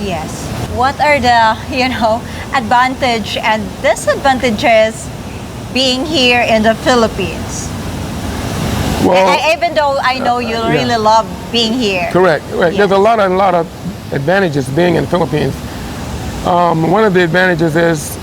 Yes. What are the, advantage and disadvantages being here in the Philippines? Well, Even though I know you yeah. really love being here. correct. Right. Yes. There's a lot of advantages being in the Philippines. One of the advantages is,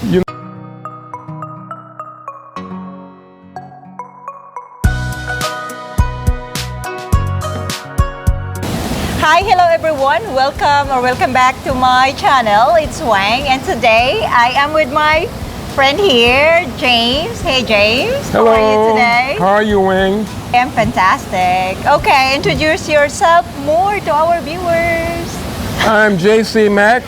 Hi, hello everyone. Welcome back to my channel. It's Wang, and today I am with my friend here, James. Hey James, hello. How are you today? How are you, Wing? I'm fantastic. Okay, introduce yourself more to our viewers. I'm JC Mack,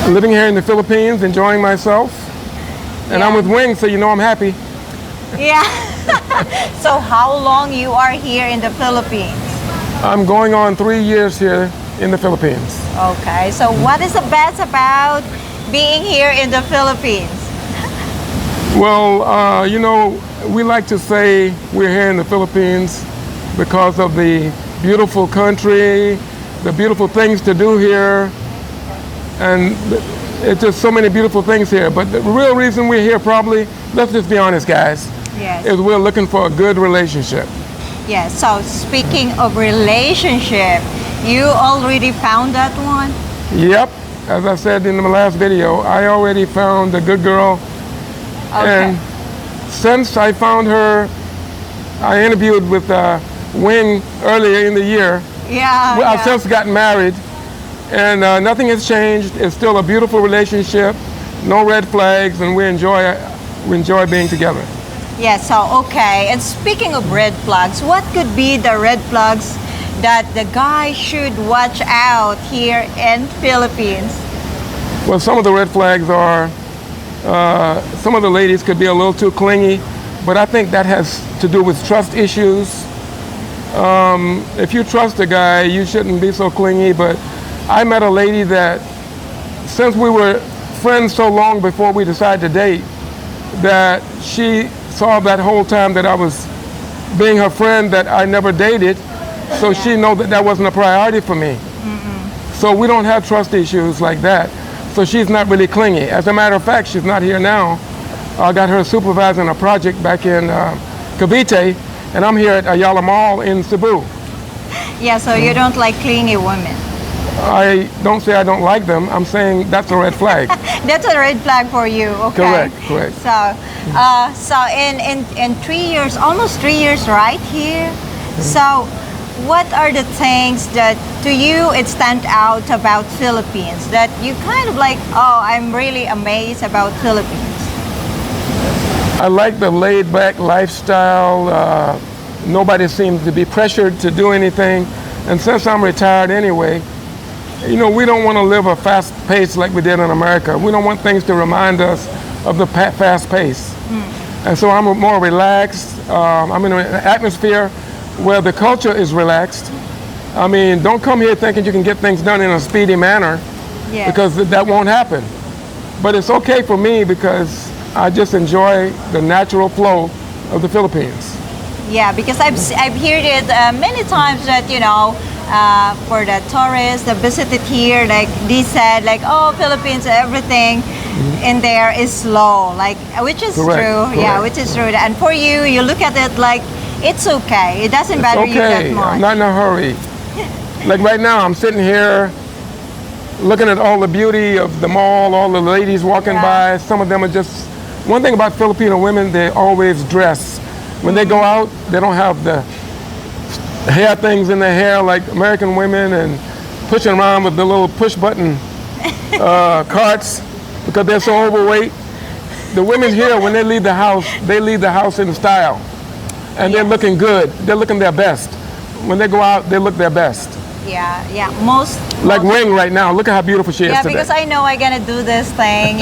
living here in the Philippines, enjoying myself. And I'm Yeah. with Wing, so you know I'm happy. Yeah. So how long you are here in the Philippines? I'm going on 3 years here in the Philippines. Okay, so what is the best about being here in the Philippines? Well, we like to say we're here in the Philippines because of the beautiful country, the beautiful things to do here, and it's just so many beautiful things here. But the real reason we're here, probably, let's just be honest, guys, Yes. is we're looking for a good relationship. Yes, so speaking of relationship, you already found that one? Yep, as I said in the last video, I already found a good girl. Okay. And since I found her, I interviewed with Wing earlier in the year. Yeah, I've yeah. since gotten married, and nothing has changed. It's still a beautiful relationship, no red flags, and we enjoy being together. Yeah, so okay. And speaking of red flags, what could be the red flags that the guy should watch out here in Philippines? Well, some of the red flags are some of the ladies could be a little too clingy, but I think that has to do with trust issues. If you trust a guy, you shouldn't be so clingy. But I met a lady that, since we were friends so long before we decided to date, that she saw that whole time that I was being her friend that I never dated, so she know that that wasn't a priority for me. So we don't have trust issues like that. So she's not really clingy. As a matter of fact, she's not here now. I got her supervising a project back in Cavite, and I'm here at Ayala Mall in Cebu. Yeah, so you don't like clingy women. I don't say I don't like them. I'm saying that's a red flag. That's a red flag for you, okay? Correct. So in 3 years, almost 3 years, right here. So, what are the things that to you it stand out about Philippines that you kind of like? Oh, I'm really amazed about Philippines. I like the laid-back lifestyle. Nobody seems to be pressured to do anything. And since I'm retired anyway, we don't want to live a fast pace like we did in America. We don't want things to remind us of the fast pace. And so I'm more relaxed. I'm in an atmosphere where the culture is relaxed. I mean, don't come here thinking you can get things done in a speedy manner, Yeah. because that won't happen. But it's okay for me because I just enjoy the natural flow of the Philippines. Yeah, because I've heard it many times that for the tourists that visited here, like they said, like, oh, Philippines, everything in there is slow, like, which is Correct, true. correct. Yeah, which is true. And for you, you look at it like it's okay. It doesn't bother you that Okay, much. I'm not in a hurry. Like right now, I'm sitting here looking at all the beauty of the mall, all the ladies walking Yeah. by. Some of them are just, one thing about Filipino women, they always dress. When they go out, they don't have the hair things in their hair like American women and pushing around with the little push button carts because they're so overweight. The women here, when they leave the house in style. And they're looking good. They're looking their best. When they go out, they look their best. Yeah. Most Like Wing right now. Look at how beautiful she is yeah, today. because I know I'm gonna do this thing,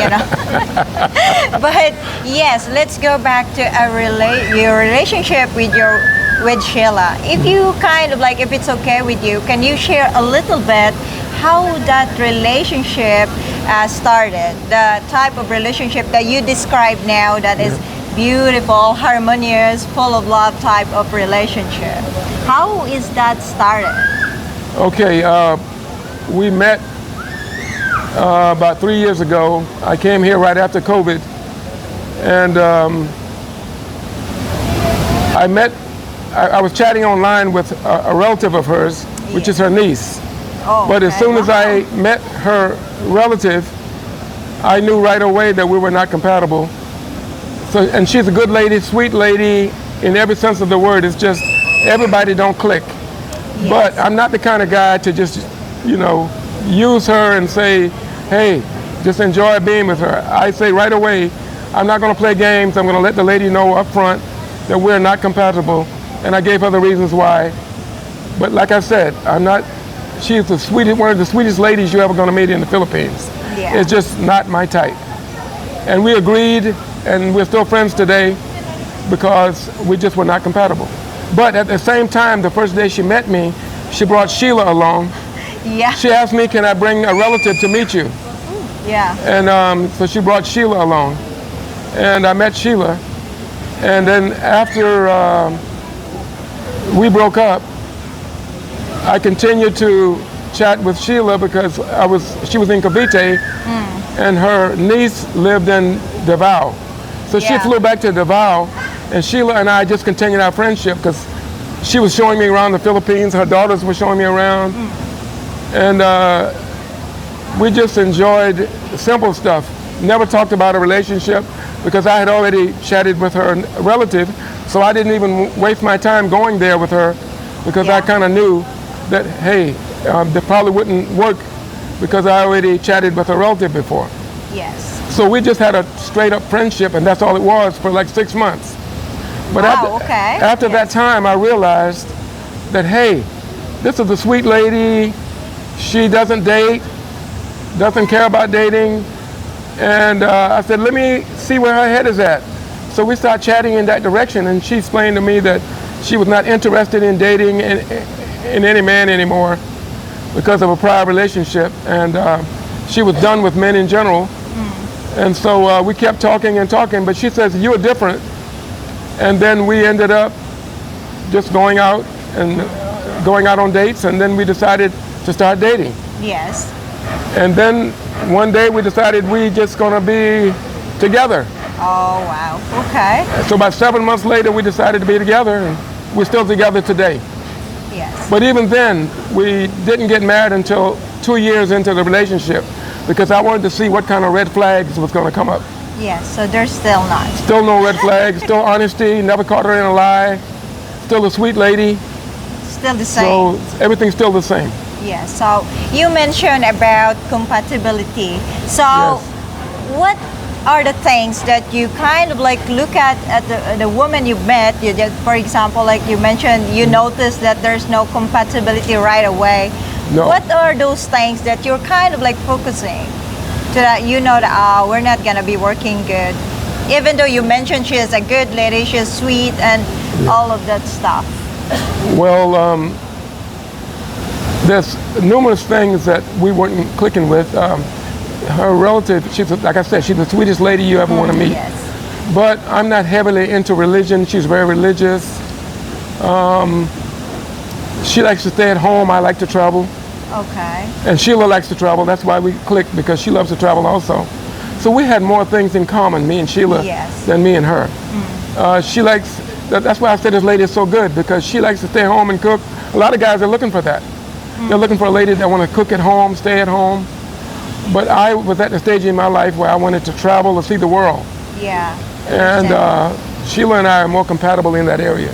But yes, let's go back to your relationship with Sheila. If you kind of like, if it's okay with you, can you share a little bit how that relationship started? The type of relationship that you describe now that is beautiful, harmonious, full of love type of relationship. How is that started? Okay, we met about 3 years ago. I came here right after COVID, and I was chatting online with a relative of hers, which is her niece. Oh, but as soon as I met her relative, I knew right away that we were not compatible. So, and she's a good lady, sweet lady in every sense of the word. It's just everybody don't click. Yes. But I'm not the kind of guy to just, use her and say, hey, just enjoy being with her. I say right away, I'm not going to play games. I'm going to let the lady know up front that we're not compatible. And I gave her the reasons why. But like I said, she's the sweetest, one of the sweetest ladies you're ever going to meet in the Philippines. Yeah. It's just not my type. And we agreed, and we're still friends today because we just were not compatible. But at the same time, the first day she met me, she brought Sheila along. Yeah. She asked me, can I bring a relative to meet you? Yeah. And so she brought Sheila along. And I met Sheila. And then after we broke up, I continued to chat with Sheila because she was in Cavite, and her niece lived in Davao. So she flew back to Davao, and Sheila and I just continued our friendship because she was showing me around the Philippines, her daughters were showing me around, and we just enjoyed simple stuff. Never talked about a relationship because I had already chatted with her relative, so I didn't even waste my time going there with her because I kind of knew that, hey, that probably wouldn't work because I already chatted with her relative before. Yes. So we just had a straight up friendship, and that's all it was for like 6 months. But after that time, I realized that, hey, this is a sweet lady. She doesn't date, doesn't care about dating. And I said, let me see where her head is at. So we started chatting in that direction, and she explained to me that she was not interested in dating in any man anymore because of a prior relationship, and she was done with men in general. And so we kept talking and talking, but she says, you're different. And then we ended up just going out on dates, and then we decided to start dating. Yes. And then one day we decided we just gonna be together. Oh, wow. Okay. So about 7 months later, we decided to be together, and we're still together today. Yes. But even then, we didn't get married until 2 years into the relationship because I wanted to see what kind of red flags was gonna come up. Yes, so there's still not. Still no red flags, still honesty, never caught her in a lie, still a sweet lady. Still the same. So everything's still the same. Yes, so you mentioned about compatibility. So what are the things that you kind of like look at the woman you've met? You just, for example, like you mentioned, you notice that there's no compatibility right away. No. What are those things that you're kind of like focusing so that you know that we're not gonna be working good? Even though you mentioned she is a good lady, she's sweet and all of that stuff. Well, there's numerous things that we weren't clicking with. Her relative, like I said, she's the sweetest lady you ever want to meet. Yes. But I'm not heavily into religion. She's very religious. She likes to stay at home. I like to travel. Okay. And Sheila likes to travel. That's why we clicked, because she loves to travel also. So we had more things in common, me and Sheila, than me and her. She likes, that's why I said this lady is so good, because she likes to stay home and cook. A lot of guys are looking for that. They're looking for a lady that want to cook at home, stay at home. But I was at the stage in my life where I wanted to travel and see the world. Yeah. And Sheila and I are more compatible in that area.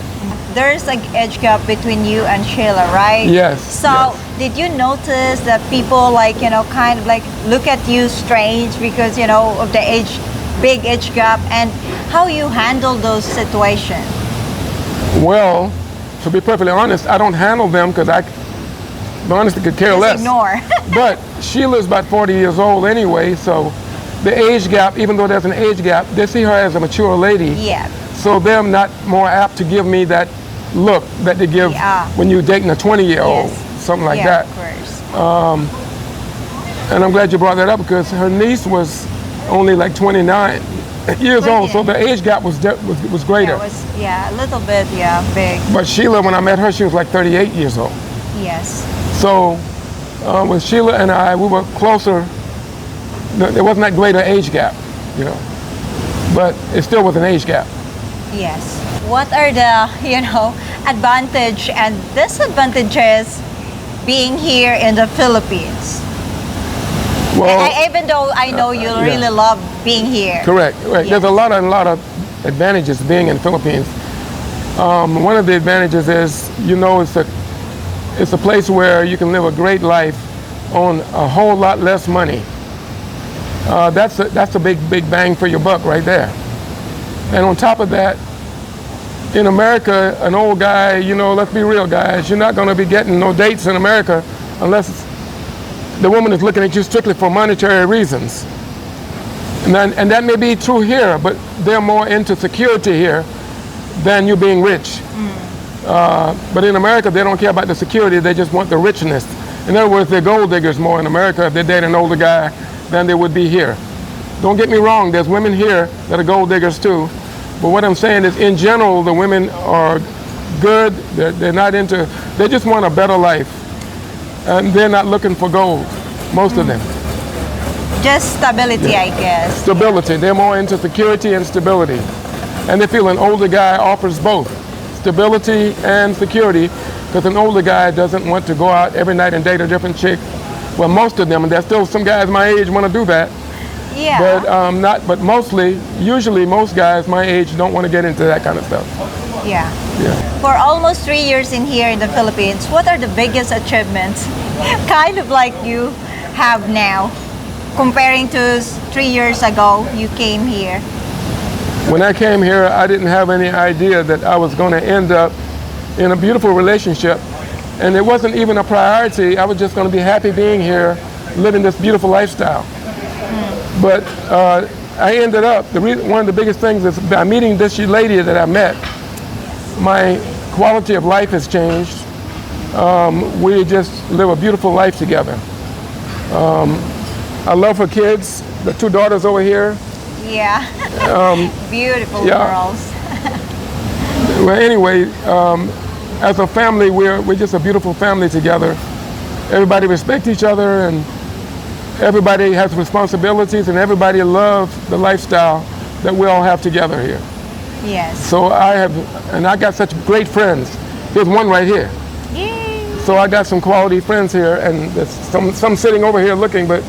There's an age gap between you and Sheila, right? Yes. So did you notice that people like, kind of like look at you strange because, of the big age gap, and how you handle those situations? Well, to be perfectly honest, I don't handle them because I honestly could care less. Ignore. But Sheila's about 40 years old anyway, so the age gap, even though there's an age gap, they see her as a mature lady. Yeah. So they're not more apt to give me that look that they give when you're dating a 20-year-old, something like that. Of course. And I'm glad you brought that up because her niece was only like 29 years old, so the age gap was greater. A little bit, big. But Sheila, when I met her, she was like 38 years old. Yes. So With Sheila and I, we were closer. There wasn't that great an age gap, you know, but it still was an age gap. Yes. What are the, advantage and disadvantages being here in the Philippines? Well, Even though I know you yeah. really love being here. Correct. Right. Yes. There's a lot of advantages being in the Philippines. One of the advantages is, it's a place where you can live a great life on a whole lot less money. That's a big bang for your buck right there. And on top of that, in America, an old guy, let's be real, guys, you're not going to be getting no dates in America unless the woman is looking at you strictly for monetary reasons. And that may be true here, but they're more into security here than you being rich. But in America, they don't care about the security, they just want the richness. In other words, they're gold diggers more in America if they date an older guy than they would be here. Don't get me wrong, there's women here that are gold diggers too. But what I'm saying is, in general, the women are good. They're not into, they just want a better life. And they're not looking for gold, most of them. Just stability, Yeah. I guess. Stability, they're more into security and stability. And they feel an older guy offers both, stability and security, because an older guy doesn't want to go out every night and date a different chick. Well, most of them, and there's still some guys my age want to do that. Yeah. But usually most guys my age don't want to get into that kind of stuff. Yeah. Yeah. For almost 3 years in here in the Philippines, what are the biggest achievements kind of like you have now comparing to 3 years ago you came here? When I came here, I didn't have any idea that I was going to end up in a beautiful relationship. And it wasn't even a priority. I was just going to be happy being here, living this beautiful lifestyle. But I ended up, one of the biggest things is by meeting this lady that I met, my quality of life has changed. We just live a beautiful life together. I love her kids, the 2 daughters over here. Yeah. Beautiful yeah. girls. Well, anyway, as a family, we're just a beautiful family together. Everybody respects each other, and everybody has responsibilities, and everybody loves the lifestyle that we all have together here. Yes. So I got such great friends. Here's one right here. Yay. So I got some quality friends here, and there's some sitting over here looking, but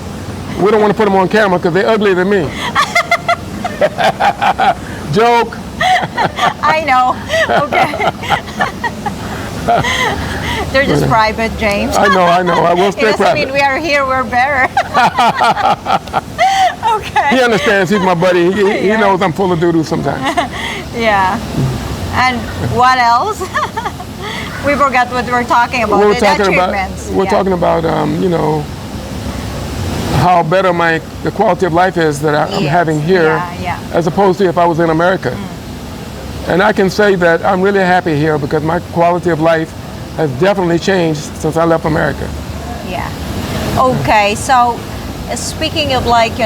we don't want to put them on camera because they're uglier than me. Joke. I know. Okay. They're just private, James. I know. I will stay It doesn't private. mean we are here, we're better. Okay. He understands. He's my buddy. He Yeah. knows I'm full of doo-doo sometimes. Yeah. And what else? We forgot what we're talking about. We're The talking about achievements. we're Yeah. talking about how better the quality of life is that I'm Yes. having here, Yeah. as opposed to if I was in America. And I can say that I'm really happy here because my quality of life has definitely changed since I left America. Yeah. Okay, so speaking of I've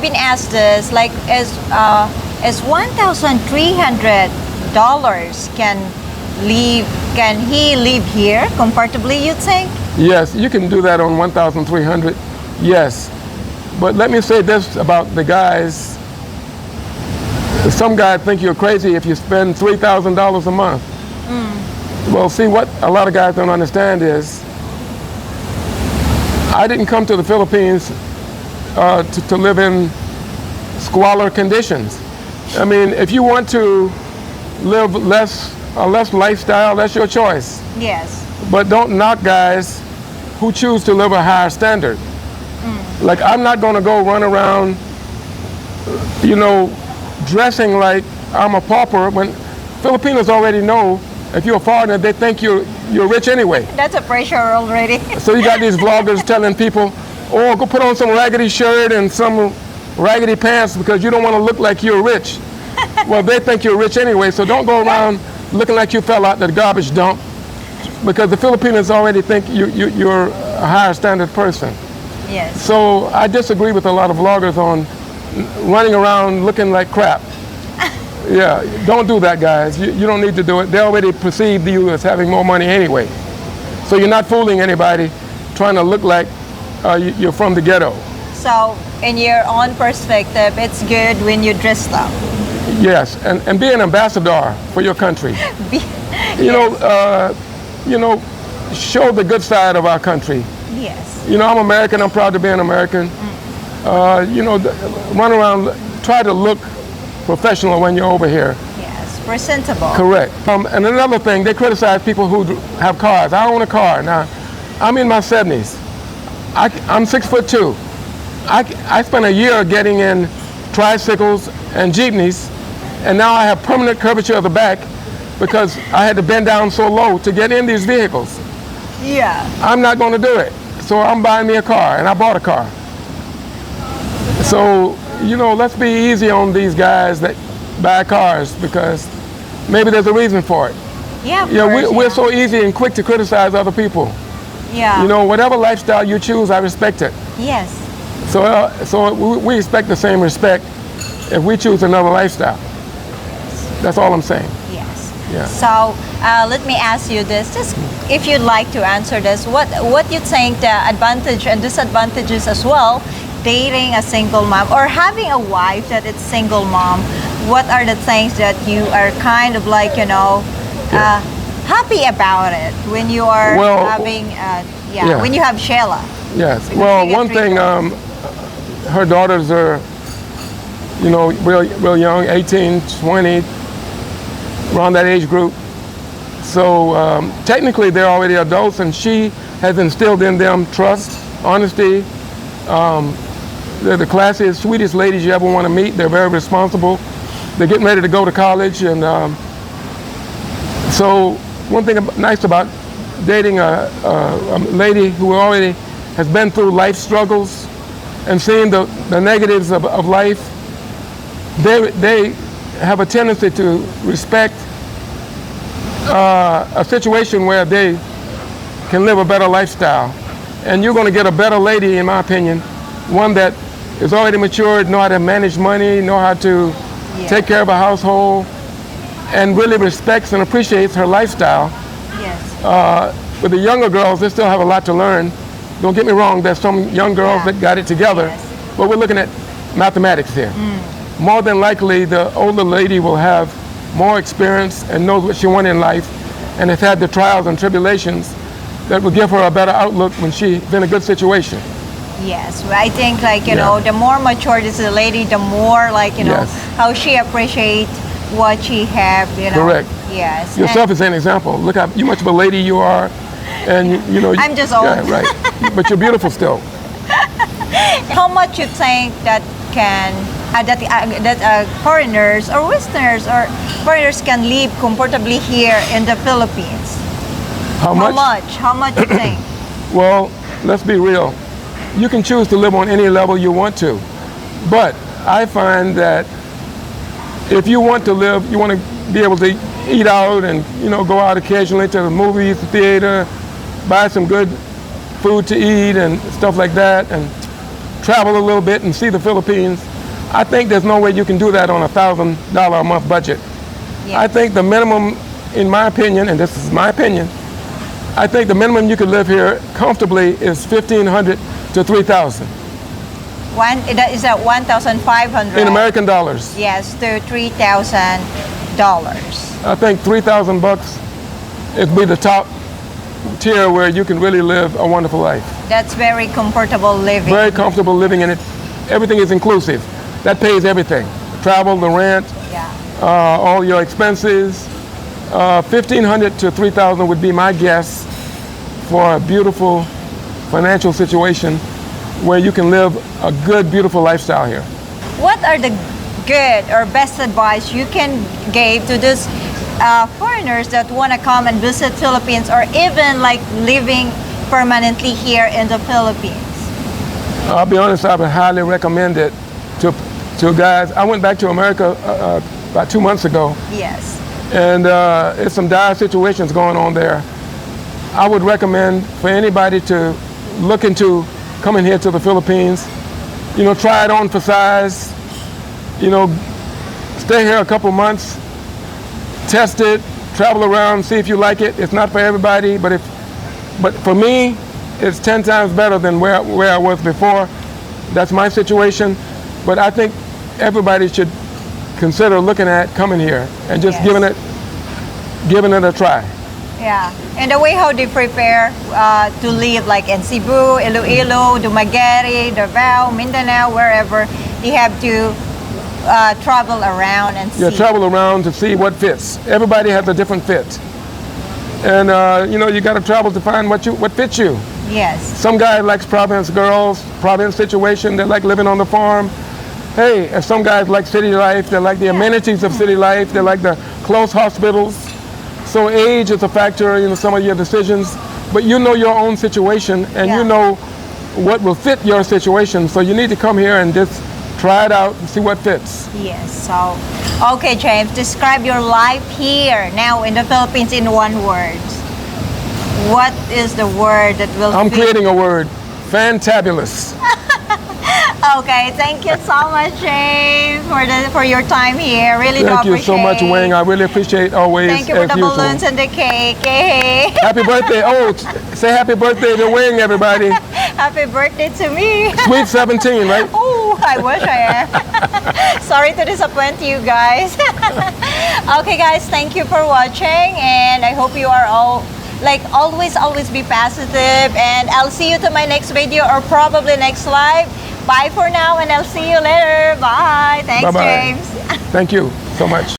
been asked this, is $1,300 can he live here comfortably, you think? Yes, you can do that on 1,300. Yes, but let me say this about the guys. Some guys think you're crazy if you spend $3,000 a month. Well, see, what a lot of guys don't understand is I didn't come to the Philippines to live in squalor conditions. I mean, if you want to live a less lifestyle, that's your choice. Yes. But don't knock guys who choose to live a higher standard. Like, I'm not going to go run around, dressing like I'm a pauper when Filipinos already know if you're a foreigner, they think you're rich anyway. That's a pressure already. So you got these vloggers telling people, oh, go put on some raggedy shirt and some raggedy pants because you don't want to look like you're rich. Well, they think you're rich anyway, so don't go around looking like you fell out the garbage dump because the Filipinos already think you're a higher standard person. Yes. So I disagree with a lot of vloggers on running around looking like crap. Yeah, don't do that, guys. You don't need to do it. They already perceive you as having more money anyway. So you're not fooling anybody trying to look like you're from the ghetto. So, in your own perspective, it's good when you dress up. Yes, and be an ambassador for your country. You know, show the good side of our country. Yes. You know, I'm American. I'm proud to be an American. You know, run around, try to look professional when you're over here. Yes, presentable. Correct. And another thing, they criticize people who have cars. I own a car. Now, I'm in my 70s. I'm 6'2". I spent a year getting in tricycles and jeepneys, and now I have permanent curvature of the back because I had to bend down so low to get in these vehicles. Yeah. I'm not going to do it. So I'm buying me a car, and I bought a car. So, you know, let's be easy on these guys that buy cars because maybe there's a reason for it. Yeah, of Yeah, course, we're so easy and quick to criticize other people. Yeah. You know, whatever lifestyle you choose, I respect it. Yes. So we expect the same respect if we choose another lifestyle. That's all I'm saying. Yes. Yeah. So let me ask you this: just if you'd like to answer this, what you think the advantage and disadvantages as well, dating a single mom or having a wife that is single mom? What are the things that you are kind of like, you know, happy about it when you are having, when you have Sheila? Yes. Because Well, one thing, her daughters are, you know, real young, 18, 20, around that age group. So technically they're already adults, and she has instilled in them trust, honesty. They're the classiest, sweetest ladies you ever want to meet. They're very responsible. They're getting ready to go to college, and so one thing nice about dating a lady who already has been through life struggles and seeing the negatives of life, they have a tendency to respect a situation where they can live a better lifestyle. And you're going to get a better lady, in my opinion, one that is already matured, know how to manage money, know how to take care of a household, and really respects and appreciates her lifestyle. Yes. With the younger girls, they still have a lot to learn. Don't get me wrong, there's some young girls that got it together, but we're looking at mathematics here. More than likely, the older lady will have more experience and knows what she wants in life and has had the trials and tribulations that will give her a better outlook when she's in a good situation. Yes, I think like, you know, the more mature is the lady, the more like, you know, how she appreciates what she have, you know. Correct. Yes. Yourself is an example. Look how much of a lady you are, and you know. I'm just old. Yeah, right. But you're beautiful still. How much you think that can that foreigners or Westerners or foreigners can live comfortably here in the Philippines? How much? How much you think? Well, let's be real. You can choose to live on any level you want to, but I find that if you want to live, you want to be able to eat out and, you know, go out occasionally to the movies, the theater, buy some good food to eat and stuff like that, and travel a little bit and see the Philippines. I think there's no way you can do that on $1,000 a month budget. Yes. I think the minimum, in my opinion, and this is my opinion, I think the minimum you could live here comfortably is $1,500 to $3,000. Is that 1,500 in American dollars? Yes, to $3,000. I think $3,000 it'd be the top tier where you can really live a wonderful life. That's very comfortable living. Very comfortable living in it. Everything is inclusive. That pays everything. Travel, the rent, all your expenses. $1,500 to $3,000 would be my guess for a beautiful financial situation where you can live a good, beautiful lifestyle here. What are the good or best advice you can give to those foreigners that want to come and visit Philippines or even like living permanently here in the Philippines? I'll be honest, I would highly recommend it to guys. I went back to America about 2 months ago. Yes. And there's some dire situations going on there. I would recommend for anybody to look into coming here to the Philippines. You know, try it on for size. You know, stay here a couple months, test it, travel around, see if you like it. It's not for everybody, but for me, it's 10 times better than where I was before. That's my situation. But I think everybody should consider looking at coming here and just giving it a try. Yeah, and the way how they prepare to live, like in Cebu, Iloilo, Dumaguete, Davao, Mindanao, wherever, they have to travel around and see. Yeah, travel around to see what fits. Everybody has a different fit. And you got to travel to find what fits you. Yes. Some guy likes province girls, province situation. They like living on the farm. Hey, and some guys like city life. They like the amenities of city life. They like the close hospitals. So age is a factor in some of your decisions. But you know your own situation, and you know what will fit your situation. So you need to come here and just try it out and see what fits. Yes. So, okay, James, describe your life here now in the Philippines in one word. What is the word that will I'm fit? creating a word. Fantabulous. Okay, thank you so much, James, for your time here. Really do Thank you appreciate. so much, Wayne. I really appreciate always. Thank you for as the usual. balloons and the cake. Hey. Happy birthday. Oh, say happy birthday to Wayne, everybody. Happy birthday to me. Sweet 17, right? Oh, I wish I am. Sorry to disappoint you guys. Okay, guys, thank you for watching, and I hope you are all always be positive, and I'll see you to my next video or probably next live. Bye for now, and I'll see you later. Bye. Thanks, Bye-bye. James. Thank you so much.